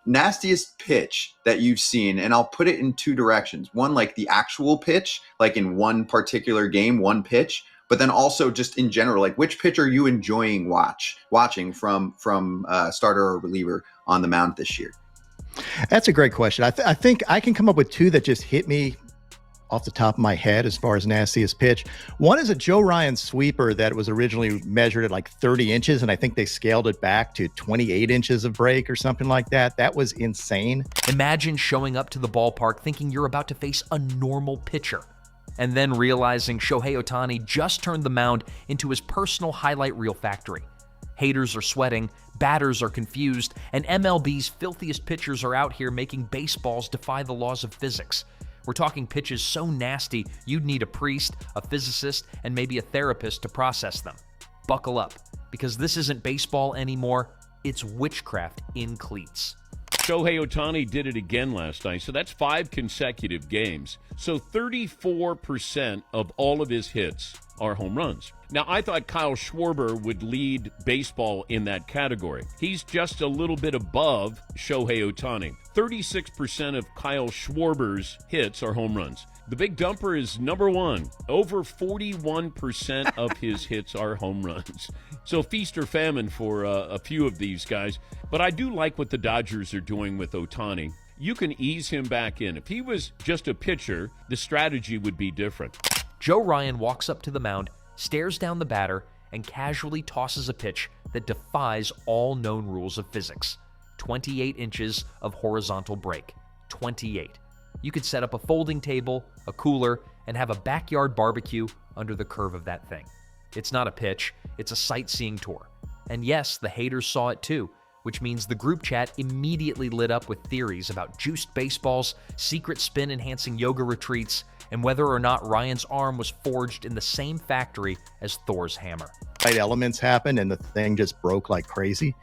nastiest pitch that you've seen, and I'll put it in two directions. One, like the actual pitch, like in one particular game, one pitch, but then also just in general, like which pitch are you enjoying watching from starter or reliever on the mound this year? That's a great question. I think I can come up with two that just hit me off the top of my head as far as nastiest pitch. One is a Joe Ryan sweeper that was originally measured at like 30 inches, and I think they scaled it back to 28 inches of break or something like that. That was insane. Imagine showing up to the ballpark thinking you're about to face a normal pitcher, and then realizing Shohei Ohtani just turned the mound into his personal highlight reel factory. Haters are sweating, batters are confused, and MLB's filthiest pitchers are out here making baseballs defy the laws of physics. We're talking pitches so nasty, you'd need a priest, a physicist, and maybe a therapist to process them. Buckle up, because this isn't baseball anymore, it's witchcraft in cleats. Shohei Ohtani did it again last night, so that's 5 consecutive games. So 34% of all of his hits are home runs. Now, I thought Kyle Schwarber would lead baseball in that category. He's just a little bit above Shohei Ohtani. 36% of Kyle Schwarber's hits are home runs. The Big Dumper is number one. Over 41% of his hits are home runs. So feast or famine for a few of these guys. But I do like what the Dodgers are doing with Ohtani. You can ease him back in. If he was just a pitcher, the strategy would be different. Joe Ryan walks up to the mound, stares down the batter, and casually tosses a pitch that defies all known rules of physics. 28 inches of horizontal break. 28. You could set up a folding table, a cooler, and have a backyard barbecue under the curve of that thing. It's not a pitch, it's a sightseeing tour. And yes, the haters saw it too, which means the group chat immediately lit up with theories about juiced baseballs, secret spin-enhancing yoga retreats, and whether or not Ryan's arm was forged in the same factory as Thor's hammer. Right elements happened, and the thing just broke like crazy.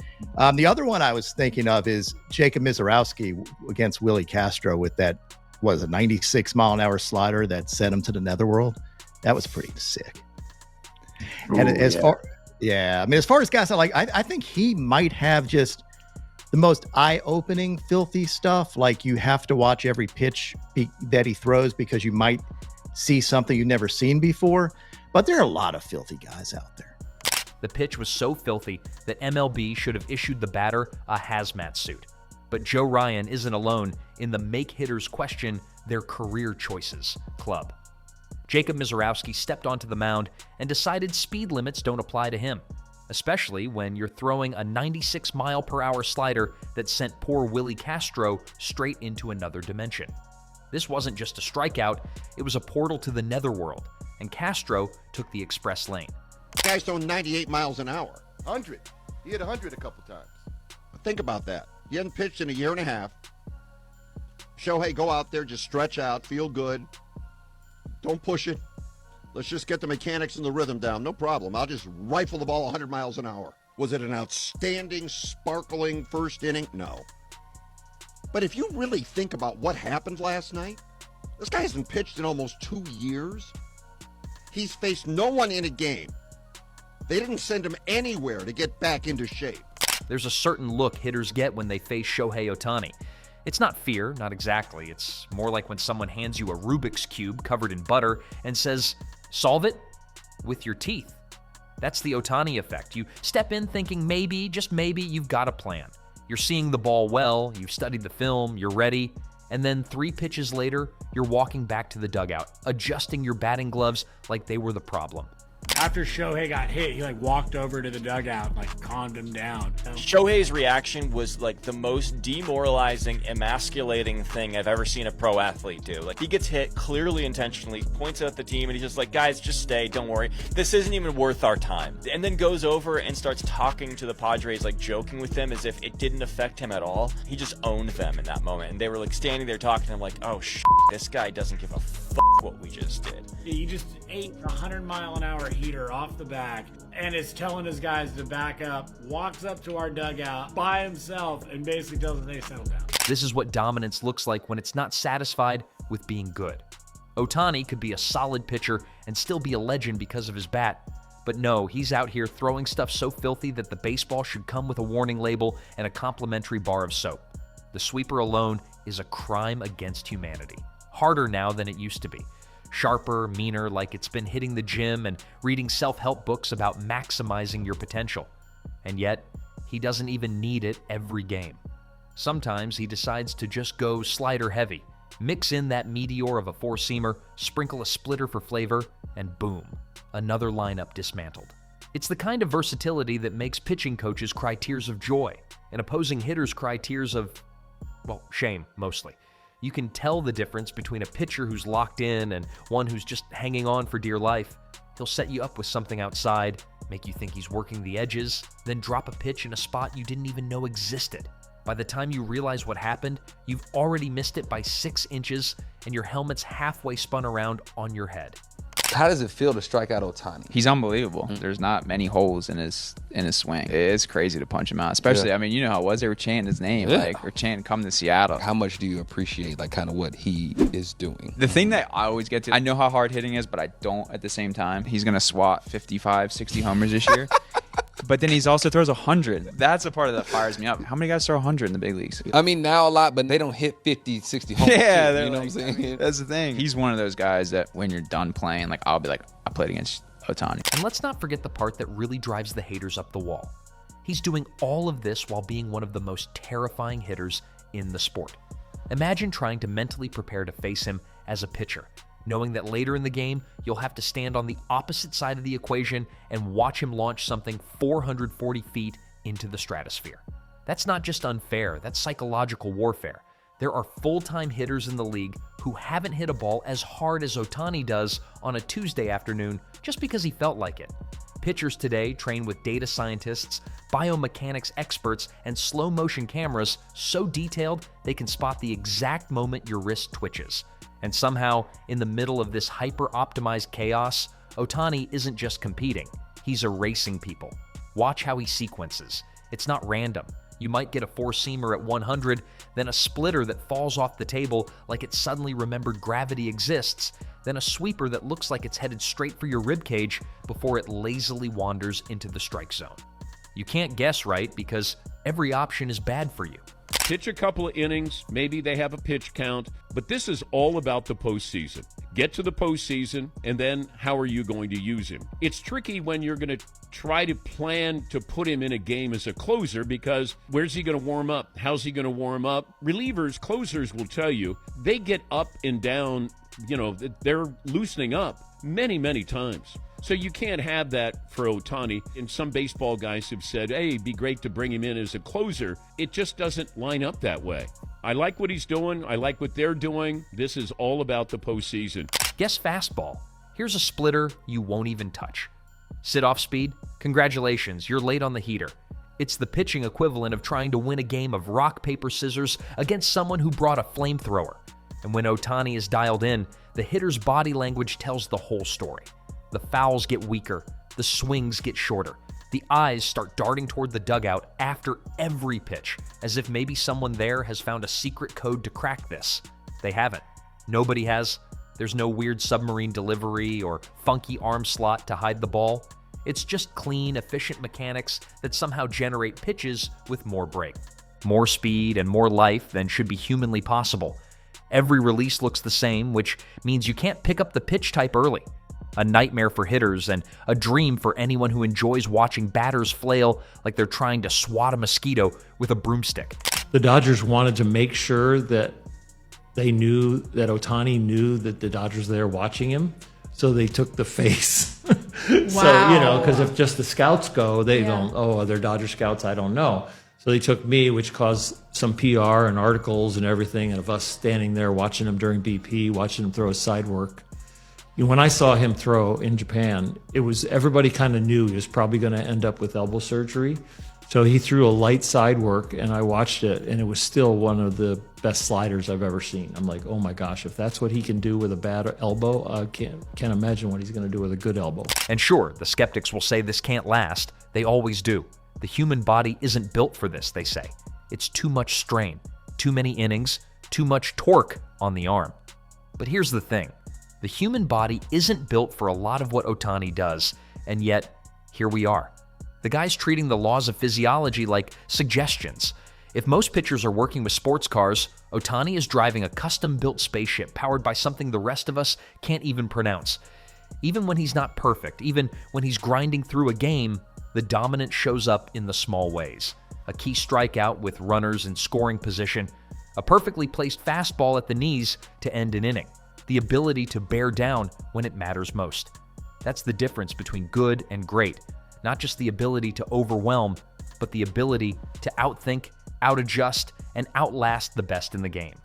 The other one I was thinking of is Jacob Mizorowski against Willie Castro with that, what is it, 96-mile-an-hour slider that sent him to the netherworld. That was pretty sick. Ooh, and as far as guys, I think he might have just the most eye-opening filthy stuff. Like, you have to watch every pitch that he throws because you might see something you've never seen before. But there are a lot of filthy guys out there. The pitch was so filthy that MLB should have issued the batter a hazmat suit. But Joe Ryan isn't alone in the make hitters question their career choices club. Jacob Mizorowski stepped onto the mound and decided speed limits don't apply to him, especially when you're throwing a 96-mile-per-hour slider that sent poor Willie Castro straight into another dimension. This wasn't just a strikeout, it was a portal to the netherworld, and Castro took the express lane. The guy's throwing 98 miles an hour. 100. He hit 100 a couple times. Think about that. He hadn't pitched in a year and a half. Shohei, go out there, just stretch out, feel good. Don't push it. Let's just get the mechanics and the rhythm down. No problem. I'll just rifle the ball 100 miles an hour. Was it an outstanding, sparkling first inning? No. But if you really think about what happened last night, this guy hasn't pitched in almost 2 years. He's faced no one in a game. They didn't send him anywhere to get back into shape. There's a certain look hitters get when they face Shohei Ohtani. It's not fear, not exactly. It's more like when someone hands you a Rubik's Cube covered in butter and says, solve it with your teeth. That's the Ohtani effect. You step in thinking maybe, just maybe, you've got a plan. You're seeing the ball well, you've studied the film, you're ready, and then 3 pitches later, you're walking back to the dugout, adjusting your batting gloves like they were the problem. After Shohei got hit, he walked over to the dugout and calmed him down. Shohei's reaction was the most demoralizing, emasculating thing I've ever seen a pro athlete do. He gets hit clearly intentionally, points at the team, and he's just like, guys, just stay, don't worry. This isn't even worth our time. And then goes over and starts talking to the Padres, joking with them as if it didn't affect him at all. He just owned them in that moment. And they were standing there talking to him oh, this guy doesn't give a what we just did. He just ate a 100-mile-an-hour heater off the back and is telling his guys to back up, walks up to our dugout by himself, and basically tells them they settle down. This is what dominance looks like when it's not satisfied with being good. Ohtani could be a solid pitcher and still be a legend because of his bat, but no, he's out here throwing stuff so filthy that the baseball should come with a warning label and a complimentary bar of soap. The sweeper alone is a crime against humanity. Harder now than it used to be. Sharper, meaner, like it's been hitting the gym and reading self-help books about maximizing your potential. And yet, he doesn't even need it every game. Sometimes he decides to just go slider heavy, mix in that meteor of a four-seamer, sprinkle a splitter for flavor, and boom, another lineup dismantled. It's the kind of versatility that makes pitching coaches cry tears of joy, and opposing hitters cry tears of, well, shame, mostly. You can tell the difference between a pitcher who's locked in and one who's just hanging on for dear life. He'll set you up with something outside, make you think he's working the edges, then drop a pitch in a spot you didn't even know existed. By the time you realize what happened, you've already missed it by 6 inches, and your helmet's halfway spun around on your head. How does it feel to strike out Ohtani? He's unbelievable. There's not many holes in his swing. It's crazy to punch him out. Especially, I mean, you know how it was. They were chanting his name. Like, we're chanting, come to Seattle. How much do you appreciate, like, kind of what he is doing? The thing that I always get to, I know how hard hitting is, but I don't at the same time. He's going to swat 55, 60 homers this year. But then he's also throws 100. That's the part that fires me up. How many guys throw 100 in the big leagues? I mean, now a lot, but they don't hit 50, 60 homers. Yeah, too, you know like, what I'm saying? That's the thing. He's one of those guys that when you're done playing, like, I'll be like, I played against Ohtani. And let's not forget the part that really drives the haters up the wall. He's doing all of this while being one of the most terrifying hitters in the sport. Imagine trying to mentally prepare to face him as a pitcher, knowing that later in the game, you'll have to stand on the opposite side of the equation and watch him launch something 440 feet into the stratosphere. That's not just unfair, that's psychological warfare. There are full-time hitters in the league who haven't hit a ball as hard as Ohtani does on a Tuesday afternoon just because he felt like it. Pitchers today train with data scientists, biomechanics experts, and slow-motion cameras so detailed they can spot the exact moment your wrist twitches. And somehow, in the middle of this hyper-optimized chaos, Ohtani isn't just competing, he's erasing people. Watch how he sequences. It's not random. You might get a four-seamer at 100, then a splitter that falls off the table like it suddenly remembered gravity exists, then a sweeper that looks like it's headed straight for your ribcage before it lazily wanders into the strike zone. You can't guess right because every option is bad for you. Pitch a couple of innings, maybe they have a pitch count, but this is all about the postseason. Get to the postseason, and then how are you going to use him? It's tricky when you're going to try to plan to put him in a game as a closer because where's he going to warm up? How's he going to warm up? Relievers, closers will tell you, they get up and down, they're loosening up many, many times. So you can't have that for Ohtani. And some baseball guys have said, hey, it'd be great to bring him in as a closer. It just doesn't line up that way. I like what he's doing. I like what they're doing. This is all about the postseason. Guess fastball. Here's a splitter you won't even touch. Sit-off speed? Congratulations, you're late on the heater. It's the pitching equivalent of trying to win a game of rock, paper, scissors against someone who brought a flamethrower. And when Ohtani is dialed in, the hitter's body language tells the whole story. The fouls get weaker, the swings get shorter. The eyes start darting toward the dugout after every pitch, as if maybe someone there has found a secret code to crack this. They haven't. Nobody has. There's no weird submarine delivery or funky arm slot to hide the ball. It's just clean, efficient mechanics that somehow generate pitches with more break. More speed and more life than should be humanly possible. Every release looks the same, which means you can't pick up the pitch type early. A nightmare for hitters and a dream for anyone who enjoys watching batters flail like they're trying to swat a mosquito with a broomstick. The Dodgers wanted to make sure that they knew that Ohtani knew that the Dodgers were there watching him, so they took the face. So, because if just the scouts go, they don't, are there Dodger scouts? I don't know. So they took me, which caused some PR and articles and everything, and of us standing there watching him during BP, watching him throw his side work. When I saw him throw in Japan, it was everybody kind of knew he was probably going to end up with elbow surgery. So he threw a light side work, and I watched it, and it was still one of the best sliders I've ever seen. I'm like, oh my gosh, if that's what he can do with a bad elbow, I can't imagine what he's going to do with a good elbow. And sure, the skeptics will say this can't last. They always do. The human body isn't built for this, they say. It's too much strain, too many innings, too much torque on the arm. But here's the thing. The human body isn't built for a lot of what Ohtani does, and yet, here we are. The guy's treating the laws of physiology like suggestions. If most pitchers are working with sports cars, Ohtani is driving a custom-built spaceship powered by something the rest of us can't even pronounce. Even when he's not perfect, even when he's grinding through a game, the dominance shows up in the small ways. A key strikeout with runners in scoring position, a perfectly placed fastball at the knees to end an inning, the ability to bear down when it matters most. That's the difference between good and great. Not just the ability to overwhelm, but the ability to outthink, out-adjust, and outlast the best in the game.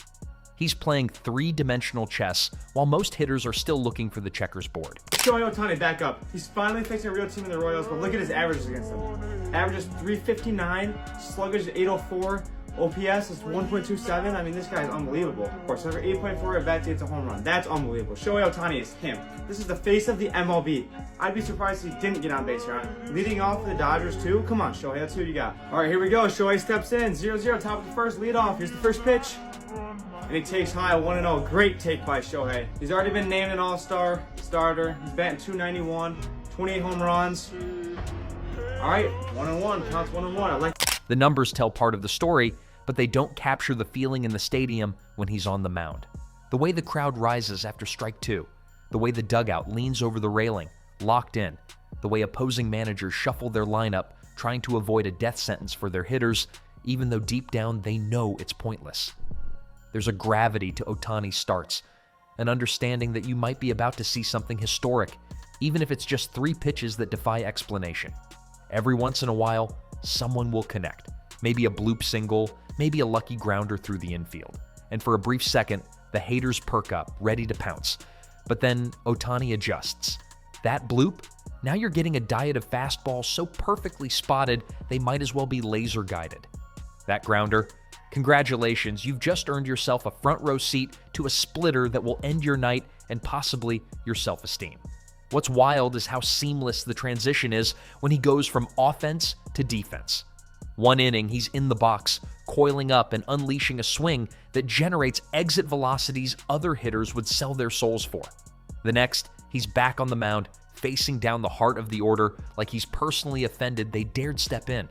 He's playing three-dimensional chess while most hitters are still looking for the checkers board. Shohei Ohtani back up. He's finally facing a real team in the Royals, but look at his averages against them. Averages 359, sluggage 804, OPS is 1.27. I mean, this guy is unbelievable. Of course, over 8.4 at bat to get a home run. That's unbelievable. Shohei Ohtani is him. This is the face of the MLB. I'd be surprised if he didn't get on base here. Leading off for the Dodgers, too. Come on, Shohei, let's see what you got. All right, here we go. Shohei steps in. 0-0, top of the first, lead off. Here's the first pitch. And he takes high, 1-0. Great take by Shohei. He's already been named an all-star starter. He's batting .291, 28 home runs. All right, 1-1, counts 1-1. I like. The numbers tell part of the story, but they don't capture the feeling in the stadium when he's on the mound. The way the crowd rises after strike two, the way the dugout leans over the railing, locked in, the way opposing managers shuffle their lineup, trying to avoid a death sentence for their hitters, even though deep down they know it's pointless. There's a gravity to Ohtani's starts, an understanding that you might be about to see something historic, even if it's just 3 pitches that defy explanation. Every once in a while, someone will connect. Maybe a bloop single, maybe a lucky grounder through the infield. And for a brief second, the haters perk up, ready to pounce. But then Ohtani adjusts. That bloop? Now you're getting a diet of fastballs so perfectly spotted, they might as well be laser guided. That grounder? Congratulations, you've just earned yourself a front row seat to a splitter that will end your night and possibly your self-esteem. What's wild is how seamless the transition is when he goes from offense to defense. One inning, he's in the box, coiling up and unleashing a swing that generates exit velocities other hitters would sell their souls for. The next, he's back on the mound, facing down the heart of the order like he's personally offended they dared step in.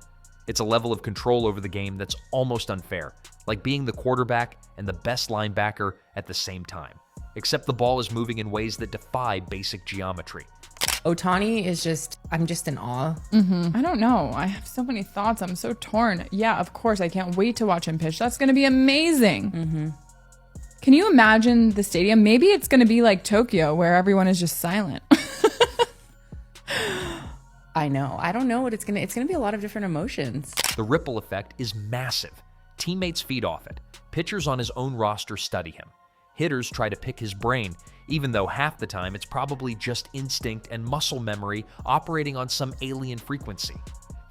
It's a level of control over the game that's almost unfair, like being the quarterback and the best linebacker at the same time. Except the ball is moving in ways that defy basic geometry. Ohtani is just, I'm just in awe. I don't know. I have so many thoughts. I'm so torn. Yeah, of course. I can't wait to watch him pitch. That's going to be amazing. Can you imagine the stadium? Maybe it's going to be like Tokyo, where everyone is just silent. I know. I don't know what it's going to be a lot of different emotions. The ripple effect is massive. Teammates feed off it. Pitchers on his own roster study him. Hitters try to pick his brain, even though half the time it's probably just instinct and muscle memory operating on some alien frequency.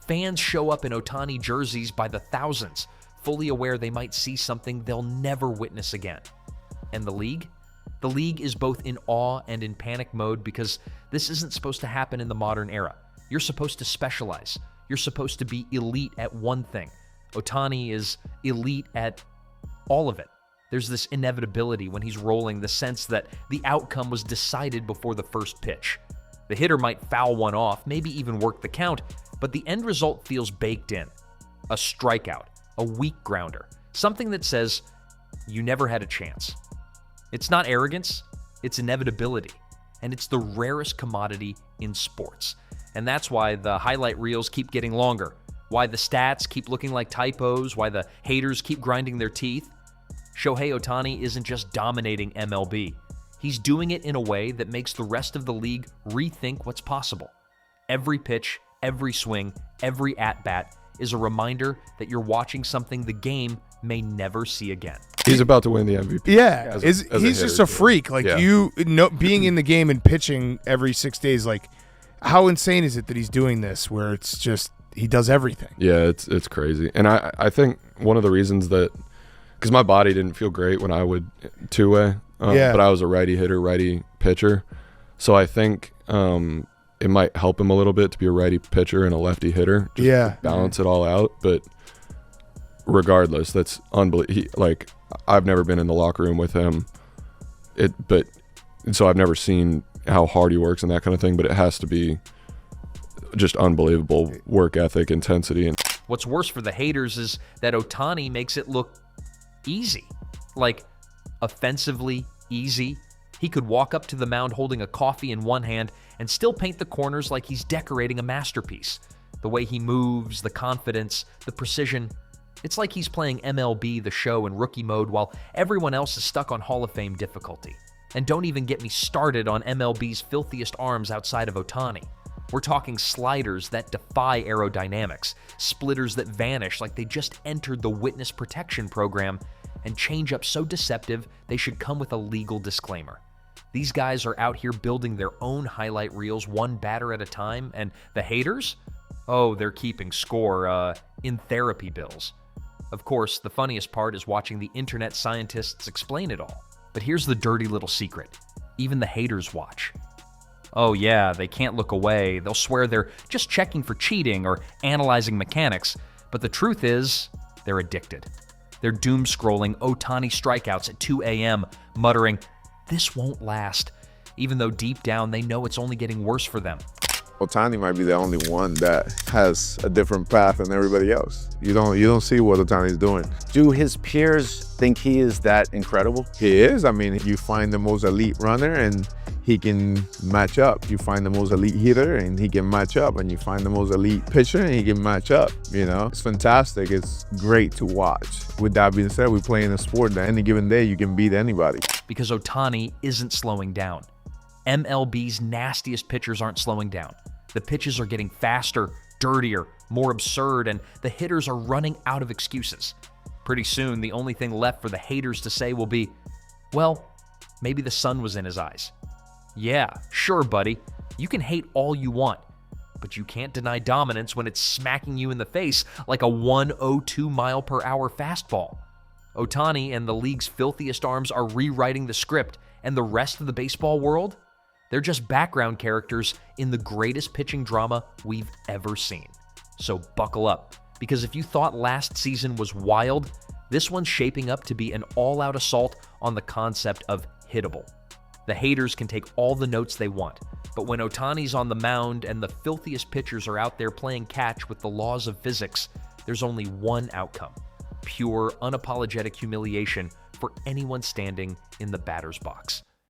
Fans show up in Ohtani jerseys by the thousands, fully aware they might see something they'll never witness again. And the league? The league is both in awe and in panic mode because this isn't supposed to happen in the modern era. You're supposed to specialize. You're supposed to be elite at one thing. Ohtani is elite at all of it. There's this inevitability when he's rolling, the sense that the outcome was decided before the first pitch. The hitter might foul one off, maybe even work the count, but the end result feels baked in. A strikeout, a weak grounder, something that says, you never had a chance. It's not arrogance, it's inevitability, and it's the rarest commodity in sports. And that's why the highlight reels keep getting longer, why the stats keep looking like typos, why the haters keep grinding their teeth. Shohei Ohtani isn't just dominating MLB. He's doing it in a way that makes the rest of the league rethink what's possible. Every pitch, every swing, every at-bat is a reminder that you're watching something the game may never see again. He's about to win the MVP. Yeah, he's just a freak. Like, you know, being in the game and pitching every 6 days, like, how insane is it that he's doing this where it's just he does everything? Yeah, it's crazy. And I think one of the reasons that, because my body didn't feel great when I would two-way, but I was a righty hitter, righty pitcher. So I think it might help him a little bit to be a righty pitcher and a lefty hitter. Just to balance it all out. But regardless, that's unbelievable. Like, I've never been in the locker room with him. So I've never seen how hard he works and that kind of thing, but it has to be just unbelievable work ethic, intensity. And What's worse for the haters is that Ohtani makes it look easy. Like, offensively easy. He could walk up to the mound holding a coffee in one hand and still paint the corners like he's decorating a masterpiece. The way he moves, the confidence, the precision. It's like he's playing MLB The Show in rookie mode while everyone else is stuck on Hall of Fame difficulty. And don't even get me started on MLB's filthiest arms outside of Ohtani. We're talking sliders that defy aerodynamics, splitters that vanish like they just entered the witness protection program, and change-ups so deceptive they should come with a legal disclaimer. These guys are out here building their own highlight reels one batter at a time, and the haters? Oh, they're keeping score, in therapy bills. Of course, the funniest part is watching the internet scientists explain it all. But here's the dirty little secret. Even the haters watch. Oh yeah, they can't look away. They'll swear they're just checking for cheating or analyzing mechanics. But the truth is, they're addicted. They're doom-scrolling Ohtani strikeouts at 2 a.m., muttering, "This won't last," even though deep down they know it's only getting worse for them. Ohtani might be the only one that has a different path than everybody else. You don't see what Ohtani's doing. Do his peers think he is that incredible? He is. I mean, you find the most elite runner and he can match up. You find the most elite hitter and he can match up. And you find the most elite pitcher and he can match up. You know, it's fantastic. It's great to watch. With that being said, we play in a sport that any given day you can beat anybody. Because Ohtani isn't slowing down. MLB's nastiest pitchers aren't slowing down. The pitches are getting faster, dirtier, more absurd, and the hitters are running out of excuses. Pretty soon, the only thing left for the haters to say will be, well, maybe the sun was in his eyes. Yeah, sure, buddy. You can hate all you want, but you can't deny dominance when it's smacking you in the face like a 102 mile per hour fastball. Ohtani and the league's filthiest arms are rewriting the script, and the rest of the baseball world? They're just background characters in the greatest pitching drama we've ever seen. So buckle up, because if you thought last season was wild, this one's shaping up to be an all-out assault on the concept of hittable. The haters can take all the notes they want, but when Ohtani's on the mound and the filthiest pitchers are out there playing catch with the laws of physics, there's only one outcome: pure, unapologetic humiliation for anyone standing in the batter's box.